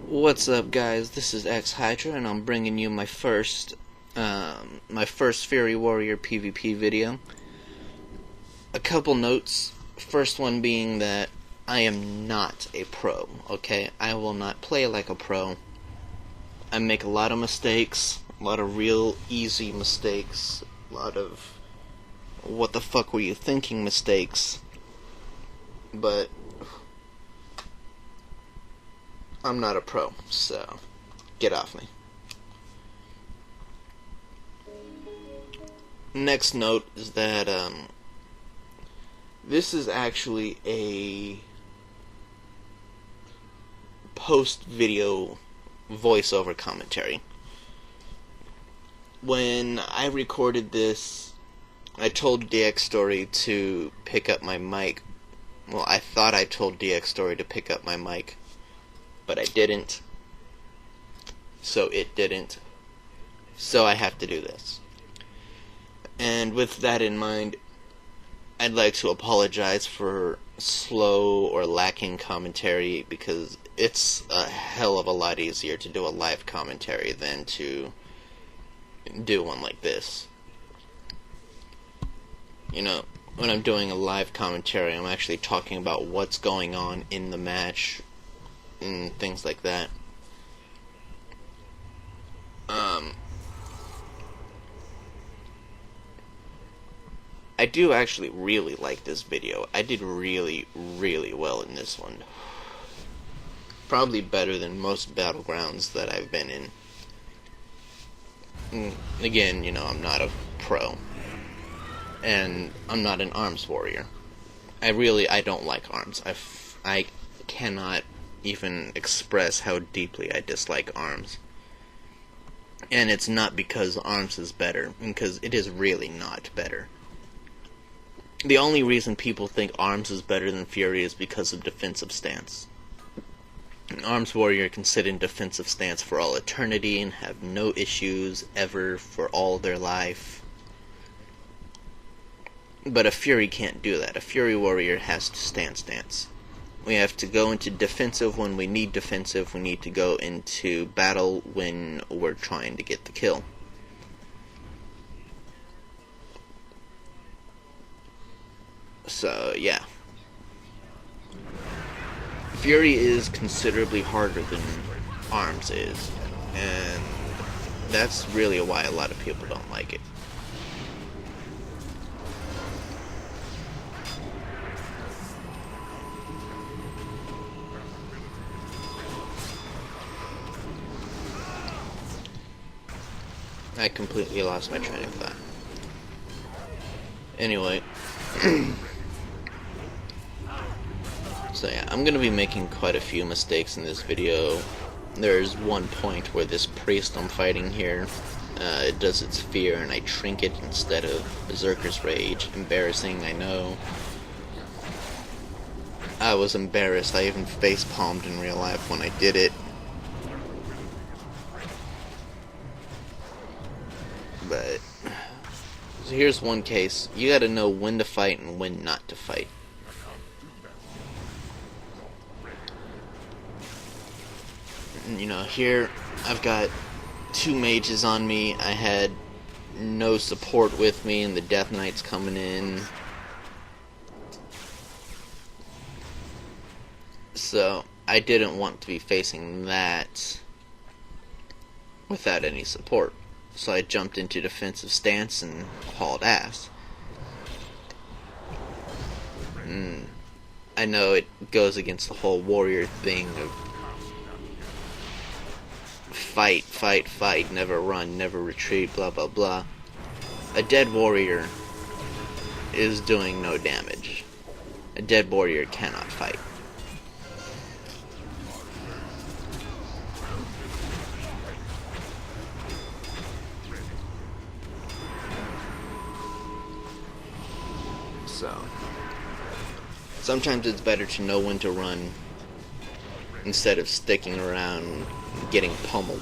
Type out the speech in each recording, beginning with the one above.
What's up, guys? This is Xhydra, and I'm bringing you my first Fury Warrior PvP video. A couple notes. First one being that I am not a pro. Okay, I will not play like a pro. I make a lot of mistakes, a lot of real easy mistakes, a lot of what the fuck were you thinking mistakes. But I'm not a pro, so get off me. Next note is that this is actually a post-video voiceover commentary. When I recorded this, I told DX Story to pick up my mic. Well, I thought I told DX Story to pick up my mic, but I didn't. So it didn't. So I have to do this. And with that in mind, I'd like to apologize for slow or lacking commentary, because it's a hell of a lot easier to do a live commentary than to do one like this. You know, when I'm doing a live commentary, I'm actually talking about what's going on in the match and things like that. I do actually really like this video. I did really, really well in this one. Probably better than most battlegrounds that I've been in. Again, you know, I'm not a pro. And I'm not an arms warrior. I don't like arms. I cannot even express how deeply I dislike arms. And it's not because arms is better, because it is really not better. The only reason people think arms is better than Fury is because of defensive stance. An arms warrior can sit in defensive stance for all eternity and have no issues ever for all their life. But a Fury can't do that. A Fury warrior has to stance. We have to go into defensive when we need defensive. We need to go into battle when we're trying to get the kill. So, yeah. Fury is considerably harder than arms is. And that's really why a lot of people don't like it. I completely lost my train of thought. Anyway. So yeah, I'm gonna be making quite a few mistakes in this video. There's one point where this priest I'm fighting here, it does its fear and I trinket instead of Berserker's Rage. Embarrassing, I know. I was embarrassed. I even face palmed in real life when I did it. But so here's one case. You gotta know when to fight and when not to fight. And, you know, here I've got two mages on me. I had no support with me, and the Death Knight's coming in. So I didn't want to be facing that without any support. So I jumped into defensive stance and hauled ass. I know it goes against the whole warrior thing of fight, never run, never retreat, blah blah blah. A dead warrior is doing no damage. A dead warrior cannot fight. So sometimes it's better to know when to run instead of sticking around and getting pummeled.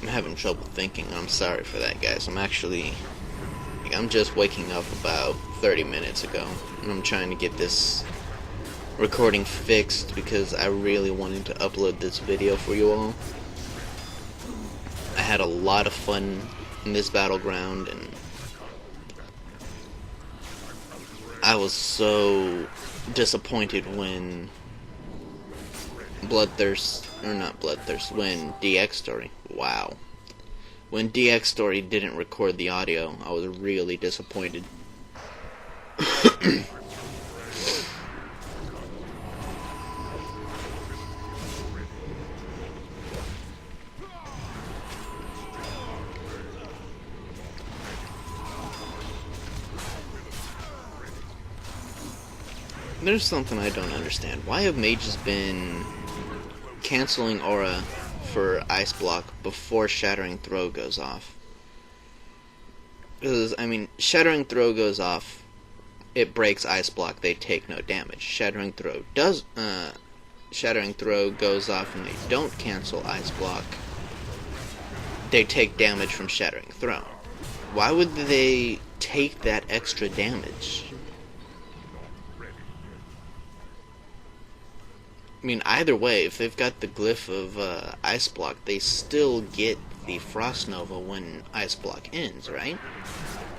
having trouble thinking. I'm sorry for that, guys. I'm just waking up about 30 minutes ago, and I'm trying to get this recording fixed because I really wanted to upload this video for you all. I had a lot of fun in this battleground, and I was so disappointed when when DX Story, wow. When DX Story didn't record the audio, I was really disappointed. There's something I don't understand. Why have mages been canceling aura for Ice Block before Shattering Throw goes off? Because, I mean, Shattering Throw goes off, it breaks Ice Block, they take no damage. Shattering Throw goes off and they don't cancel Ice Block, they take damage from Shattering Throw. Why would they take that extra damage? I mean, either way, if they've got the glyph of Ice Block, they still get the Frost Nova when Ice Block ends, right?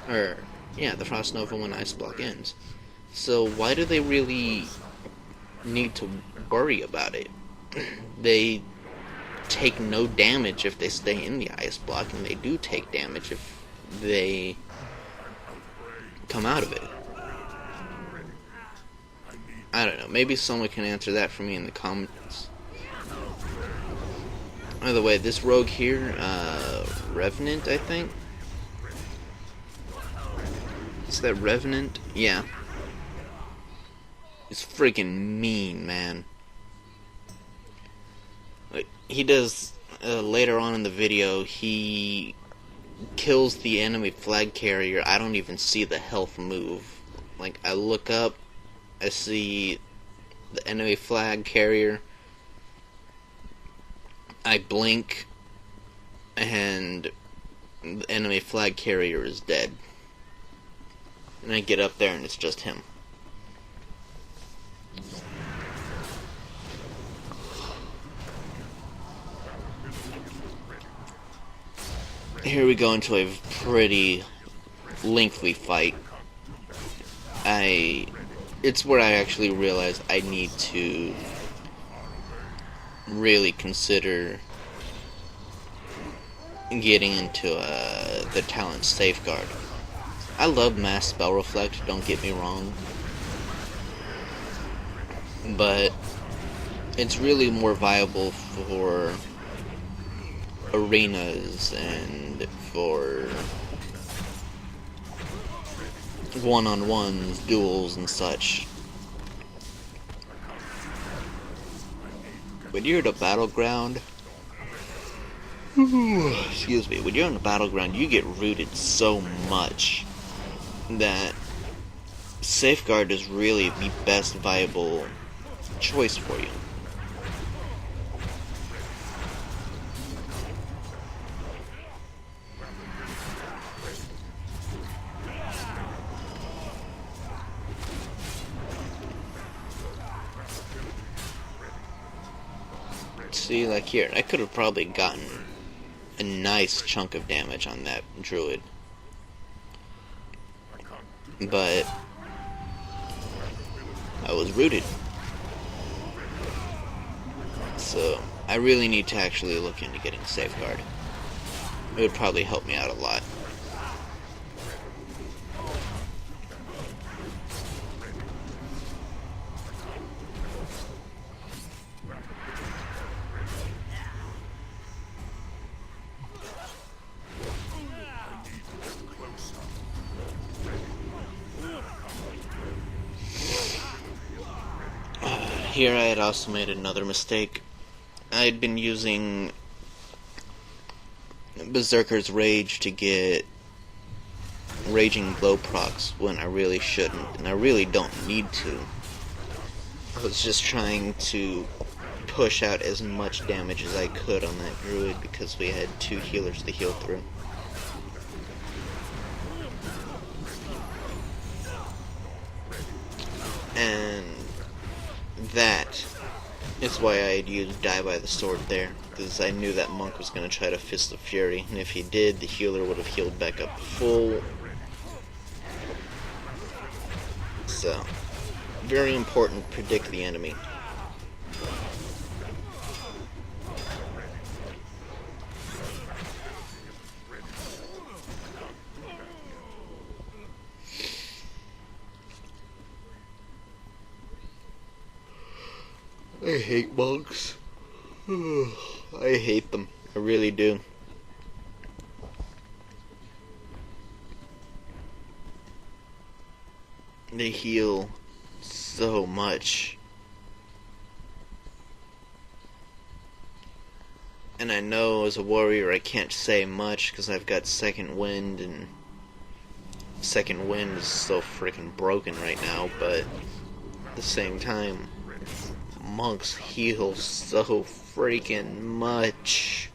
Or, yeah, the Frost Nova when Ice Block ends. So why do they really need to worry about it? They take no damage if they stay in the Ice Block, and they do take damage if they come out of it. I don't know, maybe someone can answer that for me in the comments. By the way, this rogue here, Revenant, I think? Is that Revenant? Yeah. It's freaking mean, man. Like, he does, later on in the video, he kills the enemy flag carrier. I don't even see the health move. Like, I look up, I see the enemy flag carrier, I blink, and the enemy flag carrier is dead. And I get up there and it's just him. Here we go into a pretty lengthy fight. It's where I actually realized I need to really consider getting into the talent Safeguard. I love Mass Spell Reflect, don't get me wrong, but it's really more viable for arenas and for one-on-ones, duels, and such. When you're in a battleground, excuse me, when you're in a battleground, you get rooted so much that Safeguard is really the best viable choice for you. See, like here, I could have probably gotten a nice chunk of damage on that druid, but I was rooted. So I really need to actually look into getting Safeguard. It would probably help me out a lot. Here I had also made another mistake. I had been using Berserker's Rage to get Raging Blow procs when I really shouldn't, and I really don't need to. I was just trying to push out as much damage as I could on that druid because we had 2 healers to heal through. And that is why I had used Die by the Sword there, because I knew that monk was going to try to Fist of Fury, and if he did, the healer would have healed back up full. So, very important, predict the enemy. I hate monks. I hate them. I really do. They heal so much. And I know as a warrior I can't say much because I've got second wind, and second wind is so freaking broken right now, but at the same time, monks heal so freaking much.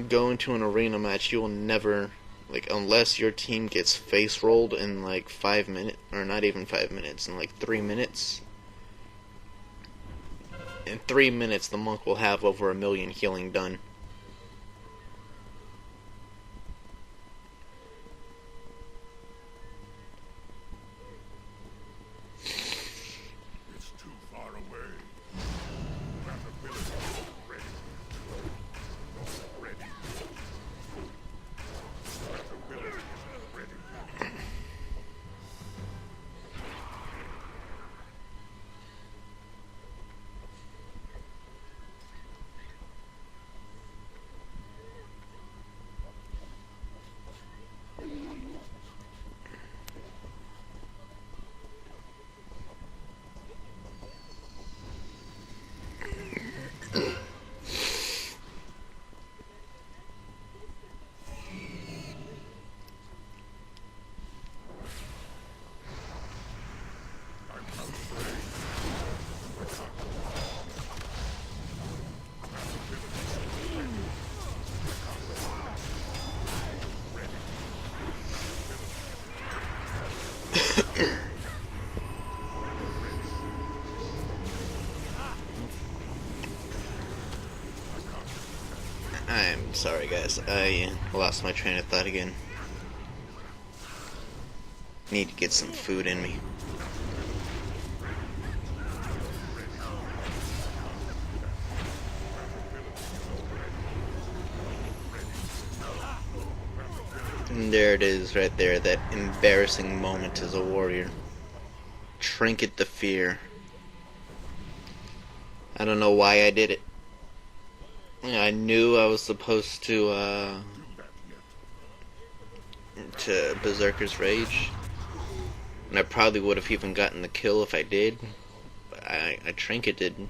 Go into an arena match, you will never, like, unless your team gets face rolled in like 5 minutes, or not even 5 minutes, in like 3 minutes. In 3 minutes, the monk will have over 1,000,000 healing done. I'm sorry guys, I lost my train of thought again. Need to get some food in me. And there it is right there, that embarrassing moment as a warrior. Trinket the fear. I don't know why I did it. I knew I was supposed to Berserker's Rage, and I probably would have even gotten the kill if I did, but I trinketed.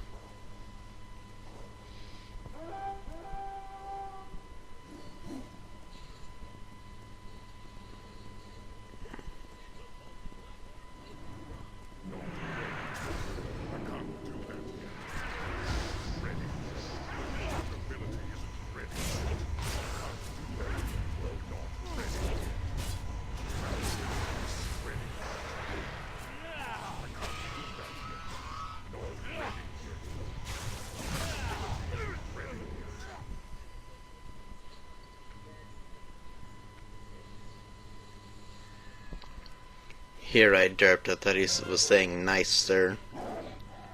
Here I derped. I thought he was saying nice sir,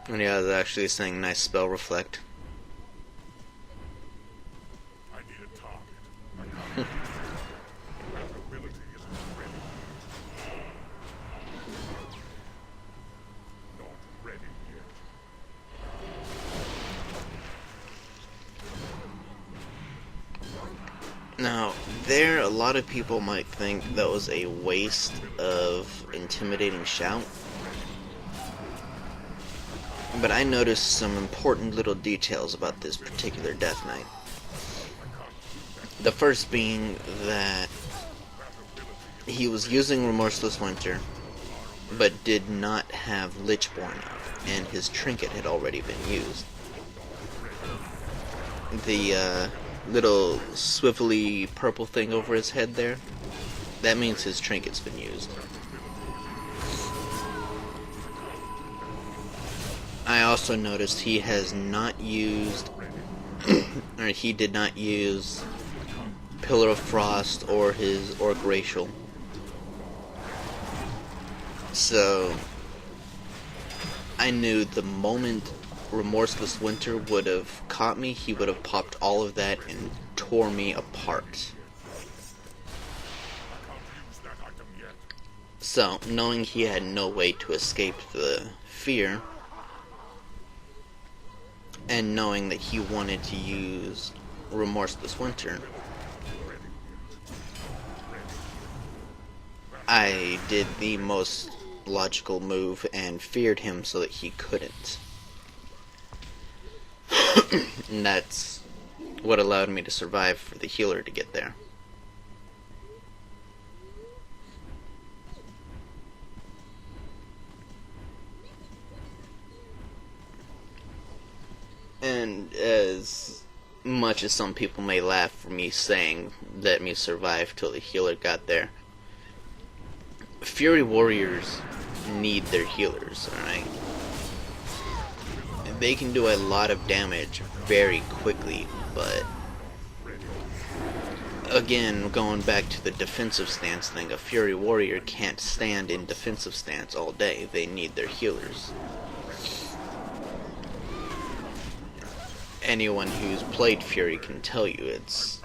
when he was actually saying nice spell reflect. I need a target. Ability isn't ready. Not ready yet. Now, a lot of people might think that was a waste of intimidating shout, but I noticed some important little details about this particular Death Knight. The first being that he was using Remorseless Winter, but did not have Lichborn up, and his trinket had already been used. The little swivelly purple thing over his head there, that means his trinket's been used. I also noticed he has not used, or he did not use Pillar of Frost or his Orc Racial. So, I knew the moment Remorseless Winter would have caught me, he would have popped all of that and tore me apart. So, knowing he had no way to escape the fear, and knowing that he wanted to use Remorseless Winter, I did the most logical move and feared him so that he couldn't. And that's what allowed me to survive for the healer to get there. And as much as some people may laugh for me saying let me survive till the healer got there, Fury Warriors need their healers, alright? They can do a lot of damage very quickly, but again, going back to the defensive stance thing, a Fury Warrior can't stand in defensive stance all day. They need their healers. Anyone who's played Fury can tell you it's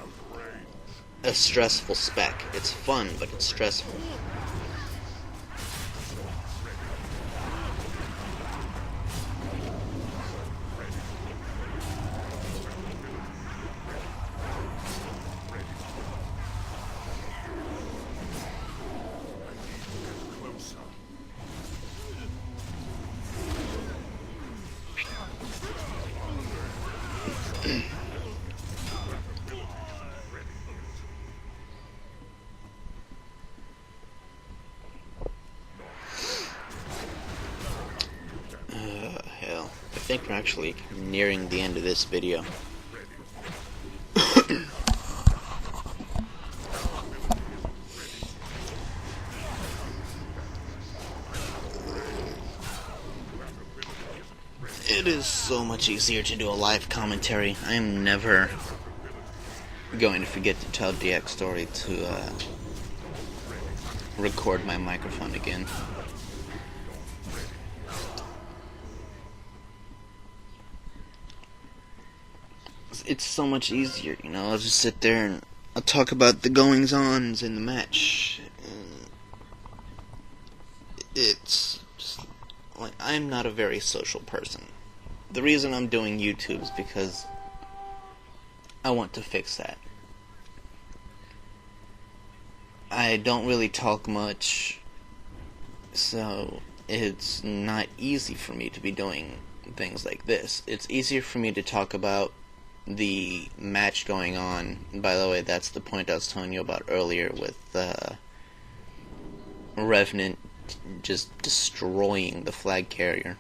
a stressful spec. It's fun, but it's stressful. Hell, I think we're actually nearing the end of this video. It is so much easier to do a live commentary. I am never going to forget to tell DX Story to record my microphone again. It's so much easier, you know. I'll just sit there and I'll talk about the goings-ons in the match. And it's just, like, I'm not a very social person. The reason I'm doing YouTube is because I want to fix that. I don't really talk much, so it's not easy for me to be doing things like this. It's easier for me to talk about the match going on. By the way, that's the point I was telling you about earlier with Revenant just destroying the flag carrier.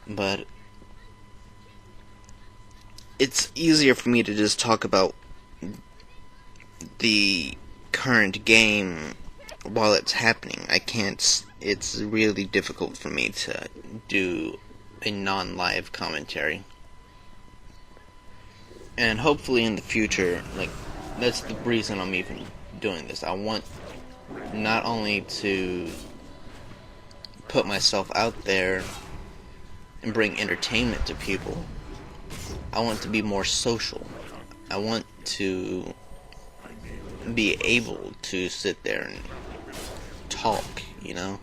But it's easier for me to just talk about the current game while it's happening. It's really difficult for me to do a non-live commentary. And hopefully in the future, like, that's the reason I'm even doing this. I want not only to put myself out there and bring entertainment to people, I want to be more social. I want to be able to sit there and talk, you know?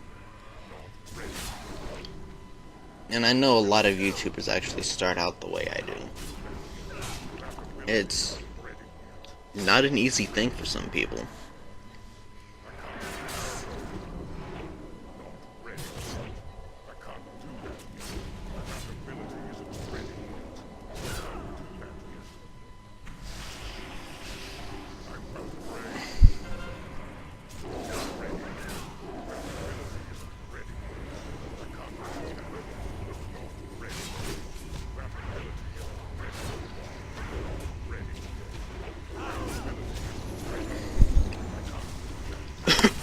And I know a lot of YouTubers actually start out the way I do. It's not an easy thing for some people.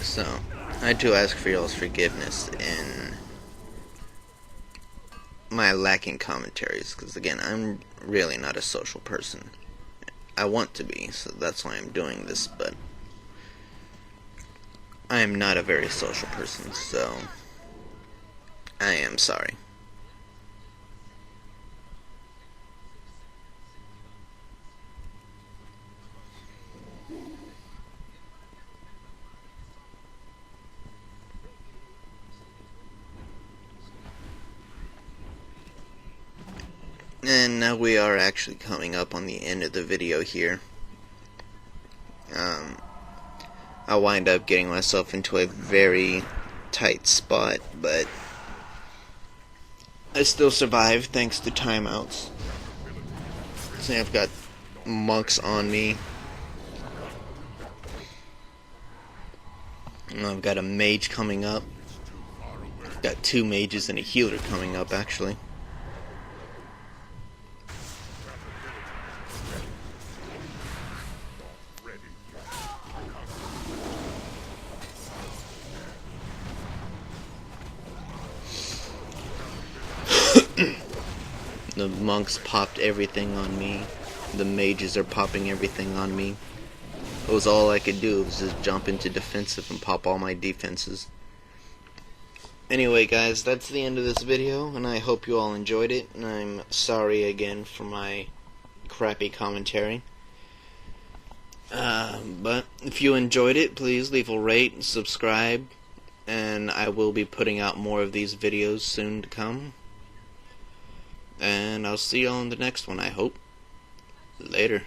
So, I do ask for y'all's forgiveness in my lacking commentaries, because again, I'm really not a social person. I want to be, so that's why I'm doing this, but I am not a very social person, so I am sorry. And now we are actually coming up on the end of the video here. I'll wind up getting myself into a very tight spot, but I still survived thanks to timeouts. See, I've got monks on me. And I've got a mage coming up. I've got 2 mages and a healer coming up, actually. The monks popped everything on me. The mages are popping everything on me. It was all I could do, was just jump into defensive and pop all my defenses. Anyway guys, that's the end of this video, and I hope you all enjoyed it, and I'm sorry again for my crappy commentary. But if you enjoyed it, please leave a rate and subscribe, and I will be putting out more of these videos soon to come. And I'll see you all in the next one, I hope. Later.